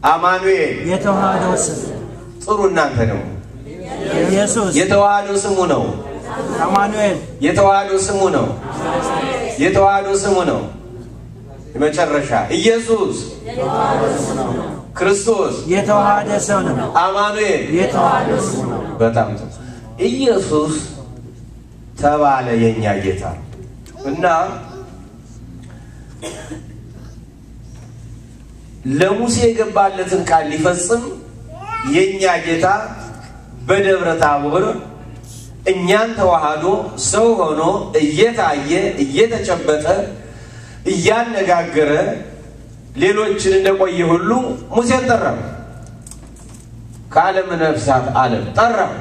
አማኑኤል የተዋህደው ስም ጥሩ እናንተ ነው ኢየሱስ የተዋህደው ስሙ ነው አማኑኤል የተዋህደው ስሙ ነው የተዋህደው ስሙ ነው የመጨረሻ ኢየሱስ የተዋህደው ስሙ ነው ክርስቶስ የተዋህደ ሰው ነው አማኑኤል የተዋህደ ስም ነው በጣም ኢየሱስ ተባለ የኛ ጌታ እና ለሙሴ የገባለትን ቃል ሊፈጽም የኛ ጌታ በደብረ ታቦር እኛን ተዋህዶ ሰው ሆኖ እየታየ እየተጨበጠ እያነጋገረ ሌሎችን እንደቆየ ሁሉ ሙሴን ጠራው ከዓለም ነፍሳት ዓለም ጠራው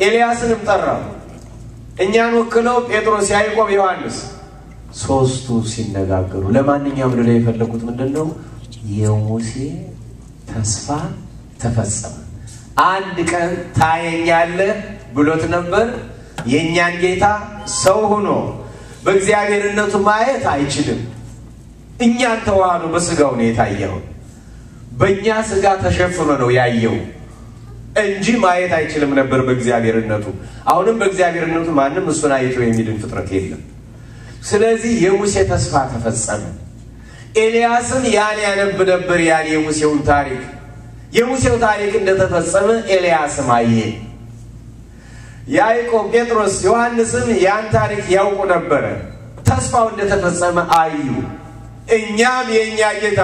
ኤልያስንም ጠራው እኛን ወክለው ጴጥሮስ ያዕቆብ ዮሐንስ ሶስቱ ሲነጋገሩ ለማንኛውም ብለው የፈለጉት ምንድነው የሙሴ ተስፋ ተፈጸመ አንድ ቀን ታየኛለህ ብሎት ነበር የኛን ጌታ ሰው ሆኖ በእግዚአብሔርነቱ ማየት አይችልም እኛን ተዋህዶ በስጋው ነው የታየው በእኛ ስጋ ተሸፍኖ ነው ያየው እንጂ ማየት አይችልም ነበር በእግዚአብሔርነቱ አሁንም በእግዚአብሔርነቱ ማንም እሱን አይቶ የሚድን ፍጥረት የለም ስለዚህ የሙሴ ተስፋ ተፈጸመ ኤልያስን ያን ያነብ ነበር ያን የሙሴውን ታሪክ የሙሴው ታሪክ እንደተፈጸመ ኤልያስም አየ ያዕቆብ ጴጥሮስ ዮሐንስም ያን ታሪክ ያውቁ ነበር ተስፋው እንደተፈጸመ አዩ እኛም የኛ ጌታ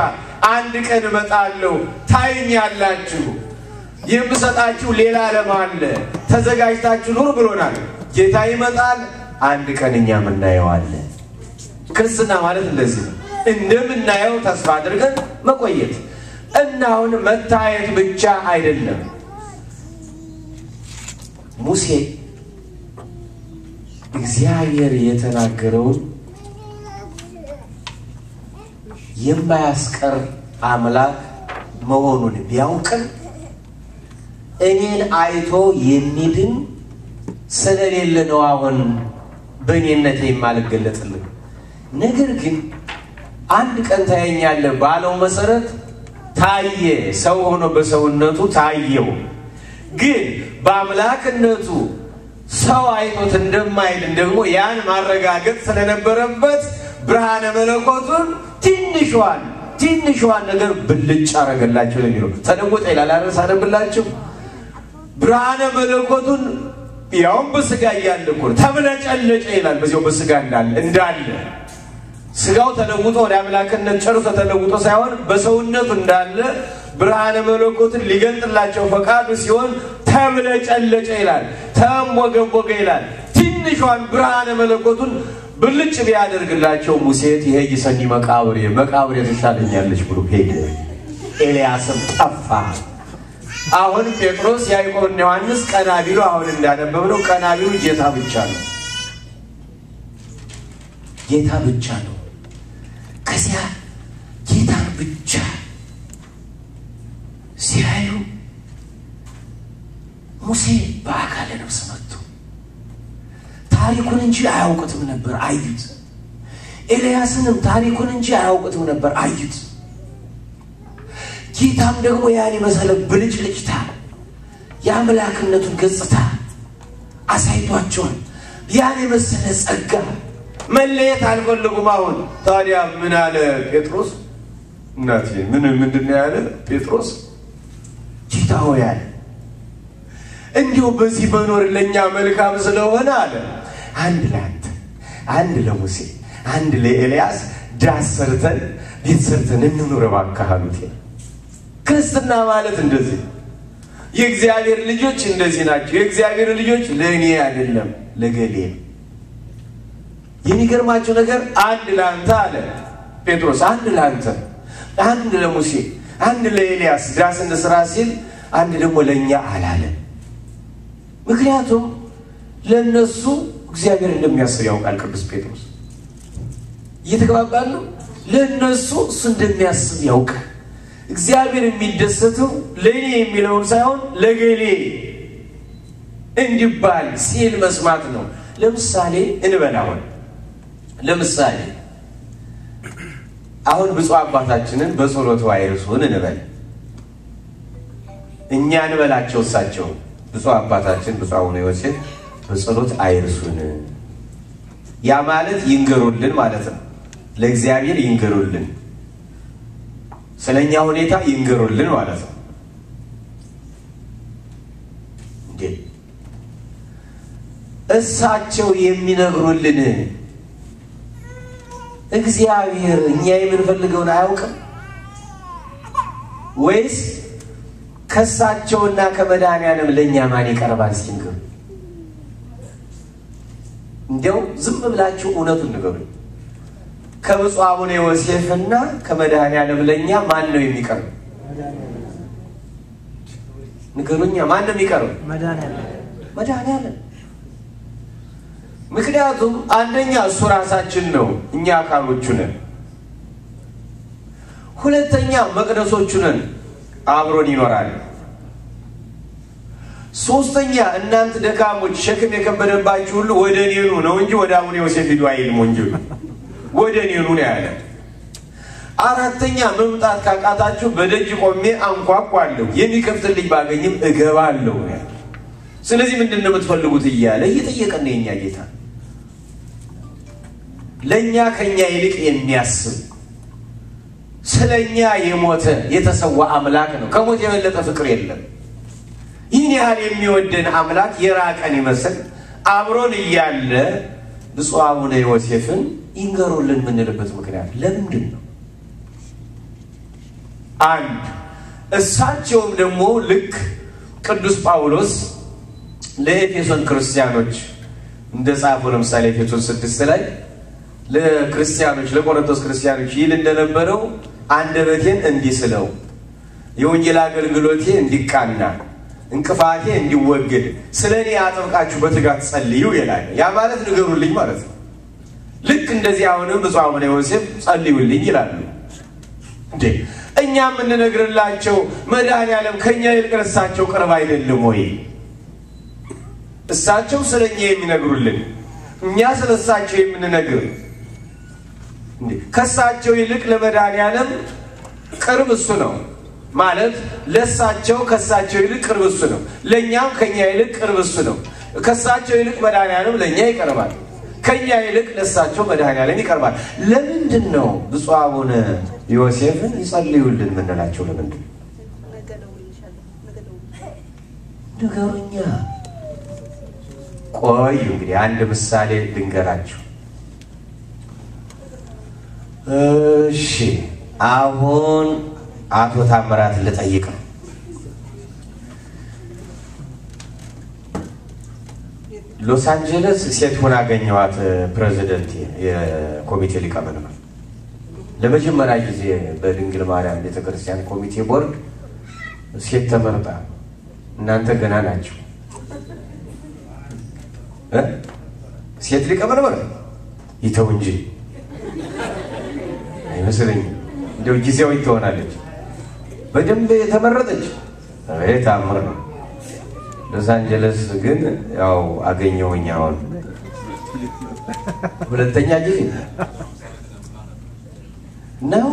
አንድ ቀን እመጣለሁ ታዩኛላችሁ የምሰጣችሁ ሌላ ዓለም አለ ተዘጋጅታችሁ ኑሩ ብሎናል ጌታ ይመጣል አንድ ቀን እኛም እናየዋለን ክርስትና ማለት እንደዚህ እንደምናየው ተስፋ አድርገን መቆየት እና አሁን መታየት ብቻ አይደለም ሙሴ እግዚአብሔር የተናገረውን የማያስቀር አምላክ መሆኑን ቢያውቅም እኔን አይቶ የሚድን ስለሌለ ነው አሁን በእኔነቴ የማልገለጥልህ ነገር ግን አንድ ቀን ታየኛለህ ባለው መሰረት ታየ ሰው ሆኖ በሰውነቱ ታየው ግን በአምላክነቱ ሰው አይቶት እንደማይድን ደግሞ ያን ማረጋገጥ ስለነበረበት ብርሃነ መለኮቱን ትንሿን ነገር ብልጭ አረገላቸው ለሚለው ተደውጠ ይላል አረሳደብላችሁ ብርሃነ መለኮቱን ያውም በስጋ ያለኩ ተብለጨለጨ ይላል በዚያው በስጋ እንዳለ ስጋው ተለውጦ ወደ አምላክነት ጨርሶ ተለውጦ ሳይሆን በሰውነቱ እንዳለ ብርሃነ መለኮትን ሊገልጥላቸው ፈቃዱ ሲሆን ተብለጨለጨ ይላል ተሞገቦገ ይላል ትንሿን ብርሃነ መለኮቱን ብልጭ ቢያደርግላቸው ሙሴ ይሄ ሰኒ መቃብር ተሻለኛለች ብሎ ሄደ ኤልያስም ጠፋ አሁን ጴጥሮስ ያዕቆብና ዮሐንስ ቀናቢሉ አሁን እንዳነበብነው ቀናቢሉ ጌታ ብቻ ነው ከዚያ ጌታ ብቻ ሲያዩ ሙሴ በአካለ ነፍስ መጥቶ ታሪኩን እንጂ አያውቁትም ነበር አዩት ኤልያስንም ታሪኩን እንጂ አያውቁትም ነበር አዩት ጌታም ደግሞ ያን መሰለ ብልጭልጭታ የአምላክነቱን ገጽታ አሳይቷቸዋል ያን መሰለ ጸጋ መለየት አልፈልጉም አሁን ታዲያ ምን አለ ጴጥሮስ እናቴ ምንድነው ያለ ጴጥሮስ ጌታ ሆይ አለ እንዲሁ በዚህ መኖር ለኛ መልካም ስለሆነ አለ አንድ ለአንተ አንድ ለሙሴ አንድ ለኤልያስ ዳስ ሰርተን ቤት ሰርተን እንኑር እባክህ አሉት ክርስትና ማለት እንደዚህ የእግዚአብሔር ልጆች እንደዚህ ናቸው የእግዚአብሔር ልጆች ለእኔ አይደለም ለገሌ የሚገርማቸው ነገር አንድ ለአንተ አለ ጴጥሮስ አንድ ለአንተ አንድ ለሙሴ አንድ ለኤልያስ ዳስ እንስራ ሲል አንድ ደግሞ ለኛ አላለ ምክንያቱም ለነሱ እግዚአብሔር እንደሚያስብ ያውቃል ቅዱስ ጴጥሮስ እየተገባባሉ ለነሱ እሱ እንደሚያስብ ያውቃል እግዚአብሔር የሚደሰተው ለኔ የሚለውን ሳይሆን ለገሌ እንዲባል ሲል መስማት ነው ለምሳሌ እንበላውን ለምሳሌ አሁን ብፁዕ አባታችንን በጸሎቱ አይርሱን እንበል። እኛ እንበላቸው እሳቸው ብፁዕ አባታችን ብፁዕ አቡነ ዮሴፍ በጸሎት አይርሱን። ያ ማለት ይንገሩልን ማለት ነው። ለእግዚአብሔር ይንገሩልን፣ ስለኛ ሁኔታ ይንገሩልን ማለት ነው። እንዴ እሳቸው የሚነግሩልን እግዚአብሔር እኛ የምንፈልገውን አያውቅም ወይስ ከሳቸውና ከመድኃኒዓለም ለኛ ማን ይቀርባል? ሲንገሩ እንደው ዝም ብላችሁ እውነቱን ንገሩኝ። ከብፁዕ አቡነ ዮሴፍና ከመድኃኒዓለም ለኛ ማን ነው የሚቀርብ? ንገሩኛ፣ ማን ነው የሚቀርብ? መድኃኒዓለም። ምክንያቱም አንደኛ እሱ ራሳችን ነው፣ እኛ አካሎቹ ነን። ሁለተኛ መቅደሶቹ ነን፣ አብሮን ይኖራል። ሶስተኛ እናንተ ደካሞች ሸክም የከበደባችሁ ሁሉ ወደ እኔ ኑ ነው እንጂ ወደ አቡነ ዮሴፍ ሂዱ አይልም ወንጌሉ። ወደ እኔ ኑ ነው ያለ። አራተኛ መምጣት ካቃታችሁ በደጅ ቆሜ አንኳኳለሁ፣ የሚከፍትልኝ ባገኝም እገባለሁ ነው። ስለዚህ ምንድነው የምትፈልጉት እያለ እየጠየቀን ነው የኛ ጌታ። ለኛ ከኛ ይልቅ የሚያስብ ስለኛ የሞተ የተሰዋ አምላክ ነው። ከሞት የበለጠ ፍቅር የለም። ይህን ያህል የሚወደን አምላክ የራቀን ይመስል አብሮን እያለ ብፁዕ አቡነ ዮሴፍን ይንገሩልን የምንልበት ምክንያት ለምንድን ነው? አንድ እሳቸውም ደግሞ ልክ ቅዱስ ጳውሎስ ለኤፌሶን ክርስቲያኖች እንደጻፉ ለምሳሌ ኤፌሶን 6 ላይ ለክርስቲያኖች ለቆሮንቶስ ክርስቲያኖች ይል እንደነበረው አንደበቴን እንዲስለው የወንጌል አገልግሎቴ እንዲቃና እንቅፋቴ እንዲወገድ ስለኔ አጥብቃችሁ በትጋት ጸልዩ ይላል። ያ ማለት ንገሩልኝ ማለት ነው። ልክ እንደዚህ አሁንም ብፁዕ አቡነ ዮሴፍ ጸልዩልኝ ይላሉ። እንዴ እኛ የምንነግርላቸው መድኃኒዓለም ከኛ ይልቅ እሳቸው ቅርብ አይደለም ወይ? እሳቸው ስለኛ የሚነግሩልን፣ እኛ ስለሳቸው የምንነግር። እንዴ ከሳቸው ይልቅ ለመድኃኒዓለም ቅርብ እሱ ነው ማለት ለሳቸው ከሳቸው ይልቅ ቅርብ እሱ ነው፣ ለኛም ከኛ ይልቅ ቅርብ እሱ ነው። ከሳቸው ይልቅ መድኃኒዓለም ለኛ ይቀርባል፣ ከኛ ይልቅ ለሳቸው መድኃኒዓለም ይቀርባል። ለምንድን ነው ብፁዕ አቡነ ዮሴፍን ይጸልዩልን ምንላቸው? ለምንድን ንገሩኛ። ቆዩ እንግዲህ አንድ ምሳሌ ልንገራችሁ። እሺ አሁን አቶ ታምራት ልጠይቅ ነው። ሎስ አንጀለስ ሴት ሆና አገኘኋት። ፕሬዚደንት የኮሚቴ ሊቀመንበር ለመጀመሪያ ጊዜ በድንግል ማርያም ቤተክርስቲያን ኮሚቴ ቦርድ ሴት ተመርጣ። እናንተ ገና ናችሁ። ሴት ሊቀመንበር ይተው እንጂ አይመስለኝም። እንደው ጊዜው ትሆናለች በደንብ የተመረጠች። አይ ታምር ነው። ሎስ አንጀለስ ግን ያው አገኘሁኝ አሁን ሁለተኛ ጊዜ ነው።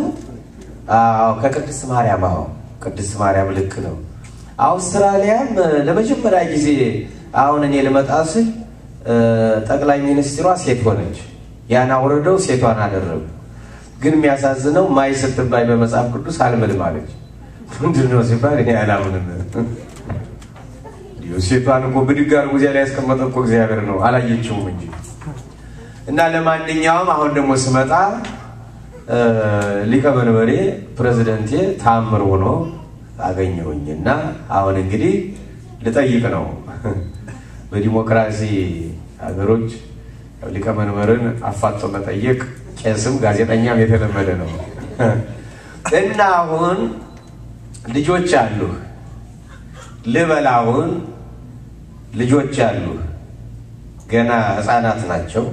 ከቅድስት ማርያም ቅድስት ማርያም ልክ ነው። አውስትራሊያም ለመጀመሪያ ጊዜ አሁን እኔ ልመጣ ስል ጠቅላይ ሚኒስትሯ ሴት ሆነች። ያን አውርደው ሴቷን አደረጉ። ግን የሚያሳዝነው ማይ ስትባይ በመጽሐፍ ቅዱስ አልምልም አለች። ምንድነው ሲባል እኔ አላምንም። ሴቷን እኮ ብድግ አድርጎ እዚያ ላይ ያስቀመጠው እኮ እግዚአብሔር ነው፣ አላየችውም እንጂ። እና ለማንኛውም አሁን ደግሞ ስመጣ ሊቀመንበሬ ፕሬዝዳንቴ ታምር ሆኖ አገኘሁኝና አሁን እንግዲህ ልጠይቅ ነው። በዲሞክራሲ ሀገሮች ሊቀመንበርን አፋጦ መጠየቅ ቄስም ጋዜጠኛም የተለመደ ነው። እና አሁን ልጆች አሉ ልበላውን ልጆች አሉ ገና ህፃናት ናቸው።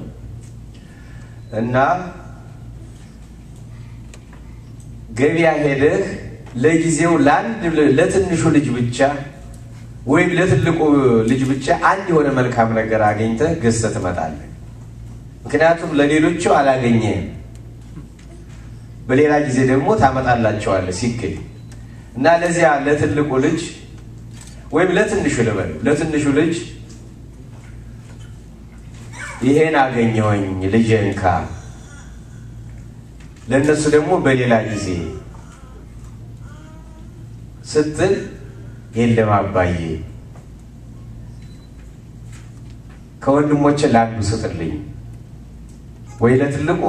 እና ገበያ ሄደህ ለጊዜው ለትንሹ ልጅ ብቻ ወይም ለትልቁ ልጅ ብቻ አንድ የሆነ መልካም ነገር አገኝተህ ገዝተህ ትመጣለህ። ምክንያቱም ለሌሎቹ አላገኘህም። በሌላ ጊዜ ደግሞ ታመጣላቸዋለህ ሲገኝ እና ለዚያ ለትልቁ ልጅ ወይም ለትንሹ ልበል ለትንሹ ልጅ ይሄን አገኘሁኝ ልጄንካ ለነሱ ደግሞ በሌላ ጊዜ ስትል የለም አባዬ ከወንድሞቼ ላንዱ ስጥልኝ ወይ ለትልቁ